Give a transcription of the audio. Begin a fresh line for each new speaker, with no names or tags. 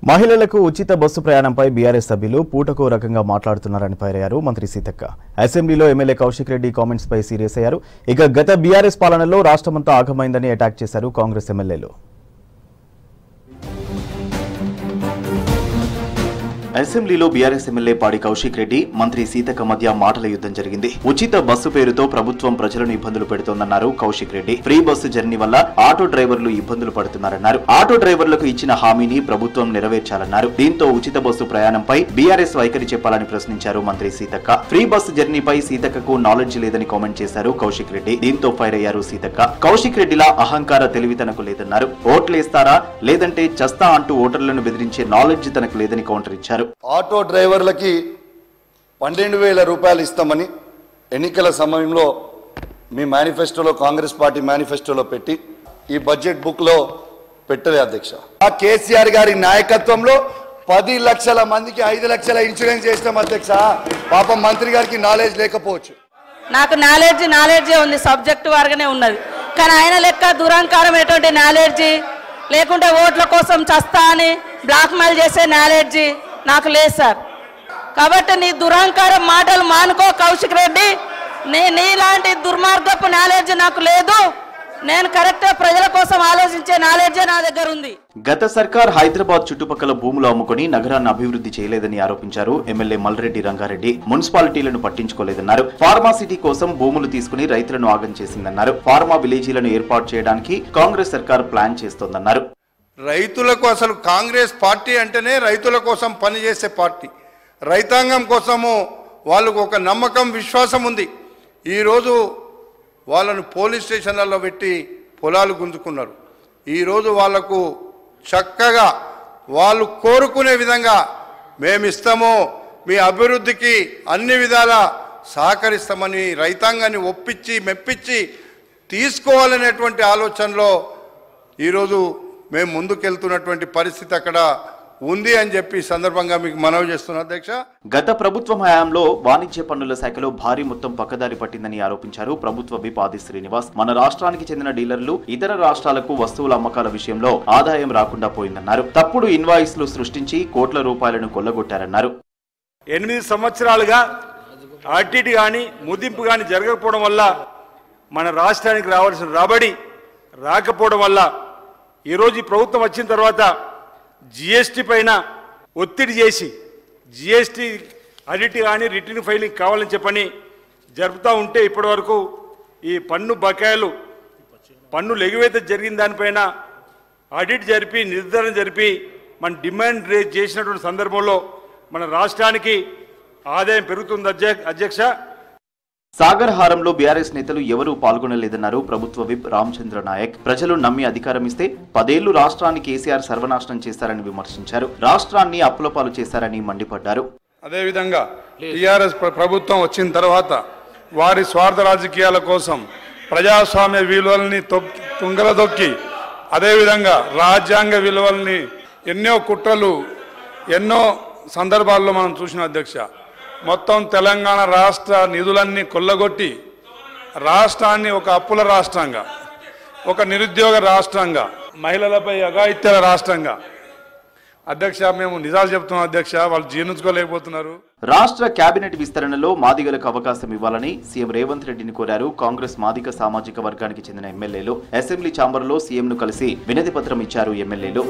మహిళలకు ఉచిత bus ప్రయాణంపై BRS సభ్యులు పూటకో రకంగా మాట్లాడుతున్నారని ఫైరయ్యారు మంత్రి సీతక్క. అసెంబ్లీలో ఎమ్మెల్యే కౌశిక్ రెడ్డి కామెంట్స్ పై సీరియస్ అయ్యారు. ఇక గత బీఆర్ఎస్ పాలనలో రాష్ట్రమంతా ఆగమైందని అటాక్ చేశారు కాంగ్రెస్ ఎమ్మెల్యేలు. అసెంబ్లీలో బీఆర్ఎస్ ఎమ్మెల్యే పాడి కౌశిక్ రెడ్డి మంత్రి సీతక్క మధ్య మాటల యుద్ధం జరిగింది. ఉచిత బస్సు పేరుతో ప్రభుత్వం ప్రజలను ఇబ్బందులు పెడుతోందన్నారు Kaushik Reddy. Free bus journey వల్ల ఆటో డ్రైవర్లు ఇబ్బందులు పడుతున్నారన్నారు. ఆటో డ్రైవర్లకు ఇచ్చిన హామీని ప్రభుత్వం నెరవేర్చాలన్నారు. దీంతో ఉచిత బస్సు ప్రయాణంపై బీఆర్ఎస్ వైఖరి చెప్పాలని ప్రశ్నించారు మంత్రి సీతక్క. ఫ్రీ బస్సు జర్నీపై సీతక్కకు నాలెడ్జ్ లేదని కామెంట్ చేశారు కౌశిక్ రెడ్డి. దీంతో ఫైర్ అయ్యారు సీతక్క. కౌశిక్ రెడ్డిలా అహంకార తెలివి తనకు లేదన్నారు. ఓట్లేస్తారా లేదంటే చస్తా అంటూ ఓటర్లను బెదిరించే నాలెడ్జ్ తనకు లేదని కౌంటర్ ఇచ్చారు.
ఆటో డ్రైవర్లకి 12,000 రూపాయలు ఇస్తామని ఎన్నికల సమయంలో మీ మేనిఫెస్టోలో కాంగ్రెస్ పార్టీ మేనిఫెస్టోలో పెట్టి ఈ బడ్జెట్ బుక్ లో పెట్టలే అధ్యక్ష. ఆ కేసీఆర్ గారి నాయకత్వంలో 10 లక్షల మందికి 5 లక్షల ఇన్సూరెన్స్ చేసినాం అధ్యక్ష. పాపం మంత్రి గారికి నాలెడ్జ్ లేకపోవచ్చు.
నాకు నాలెడ్జే ఉంది, సబ్జెక్ట్ వారుగానే ఉన్నది. కానీ ఆయన లెక్క దురహంకారం ఎటువంటి నాలెడ్జి లేకుంటే ఓట్ల కోసం చస్తా అని బ్లాక్ మెయిల్ చేసే నాలెడ్జి నాకు లేదు సార్. కాబట్టి నీ దురహంకారం మాటలు మానుకో కౌశిక్ రెడ్డి. నీలాంటి దుర్మార్గపు నాలెడ్జ్ నాకు లేదు. నేను కరెక్ట్ ప్రజల కోసం ఆలోచించే నాలెడ్జే నా దగ్గర ఉంది.
గత సర్కార్ హైదరాబాద్ చుట్టుపక్కల భూములు అమ్ముకుని నగరాన్ని అభివృద్ధి చేయలేదని ఆరోపించారు ఎమ్మెల్యే మల్రెడ్డి రంగారెడ్డి. మున్సిపాలిటీలను పట్టించుకోలేదన్నారు. ఫార్మా సిటీ కోసం భూములు తీసుకుని రైతులను ఆగం చేసిందన్నారు. ఫార్మా విలేజీలను ఏర్పాటు చేయడానికి కాంగ్రెస్ సర్కార్ ప్లాన్ చేస్తోందన్నారు.
రైతులకు అసలు కాంగ్రెస్ పార్టీ అంటేనే రైతుల కోసం పనిచేసే పార్టీ. రైతాంగం కోసము వాళ్ళకు ఒక నమ్మకం విశ్వాసం ఉంది. ఈరోజు వాళ్ళను పోలీస్ స్టేషన్లలో పెట్టి పొలాలు గుంజుకున్నారు. ఈరోజు వాళ్లకు చక్కగా వాళ్ళు కోరుకునే విధంగా మేమిస్తాము, మీ అభివృద్ధికి అన్ని విధాల సహకరిస్తామని రైతాంగాన్ని ఒప్పించి మెప్పించి తీసుకోవాలనేటువంటి ఆలోచనలో ఈరోజు మేము ముందుకెళ్తున్నటువంటి పరిస్థితి అక్కడ ఉంది అని చెప్పి సందర్భంగా మీకు మనవి చేస్తున్నా అధ్యక్ష.
గత ప్రభుత్వం హయాంలో వాణిజ్య పన్నుల శాఖలో భారీ మొత్తం పక్కదారి పట్టిందని ఆరోపించారు ప్రభుత్వ విప్ ఆది శ్రీనివాస్. మన రాష్ట్రానికి చెందిన డీలర్లు ఇతర రాష్ట్రాలకు వస్తువుల అమ్మకాల విషయంలో ఆదాయం రాకుండా పోయిందన్నారు. తప్పుడు ఇన్వాయిస్లు సృష్టించి కోట్ల రూపాయలను కొల్లగొట్టారన్నారు.
8 సంవత్సరాలుగా ఆర్టీటీ కానీ ముదింపు కానీ జరగకపోవడం వల్ల మన రాష్ట్రానికి రావాల్సిన రాబడి రాకపోవడం వల్ల ఈరోజు ఈ ప్రభుత్వం వచ్చిన తర్వాత జిఎస్టీ పైన ఒత్తిడి చేసి జిఎస్టీ ఆడిట్ కానీ రిటర్న్ ఫైలింగ్ కావాలని చెప్పని జరుపుతూ ఉంటే ఇప్పటి వరకు ఈ పన్ను బకాయిలు పన్నులు ఎగువైతే జరిగిన దానిపైన ఆడిట్ జరిపి నిర్ధారణ జరిపి మన డిమాండ్ రేజ్ చేసినటువంటి సందర్భంలో మన రాష్ట్రానికి ఆదాయం పెరుగుతుంది అధ్యక్ష.
సాగర్ హారంలో బీఆర్ఎస్ నేతలు ఎవరూ పాల్గొనలేదన్నారు ప్రభుత్వ విప్ రామచంద్ర నాయక్. ప్రజలు నమ్మి అధికారం ఇస్తే 10 ఏళ్లు రాష్ట్రాన్ని కేసీఆర్ సర్వనాశనం చేశారని విమర్శించారు. రాష్ట్రాన్ని అప్పులపాలు చేశారని మండిపడ్డారు.
అదేవిధంగా టీఆర్ఎస్ ప్రభుత్వం వచ్చిన తర్వాత వారి స్వార్థ రాజకీయాల కోసం ప్రజాస్వామ్య విలువల్ని తుంగలదొక్కి అదేవిధంగా రాజ్యాంగ విలువల్ని ఎన్నో కుట్రలు ఎన్నో సందర్భాల్లో మనం చూసిన అధ్యక్ష. మొత్తం తెలంగాణ రాష్ట్ర నిధులన్నీ కొల్లగొట్టి రాష్ట్రాన్ని ఒక అప్పుల రాష్ట్రంగా, ఒక నిరుద్యోగ రాష్ట్రంగా, మహిళలపై అఘాయిత్యాల రాష్ట్రంగా అధ్యక్ష మేము నిజాలు చెప్తున్నాం అధ్యక్ష. వాళ్ళు జీర్ణించుకోలేకపోతున్నారు.
రాష్ట్ర కేబినెట్ విస్తరణలో మాదిగలకు అవకాశం ఇవ్వాలని సీఎం రేవంత్ రెడ్డిని కోరారు కాంగ్రెస్ మాదిగ సామాజిక వర్గానికి చెందిన ఎమ్మెల్యేలు. అసెంబ్లీ ఛాంబర్లో సీఎంను కలిసి వినతి పత్రం ఇచ్చారు ఎమ్మెల్యేలు.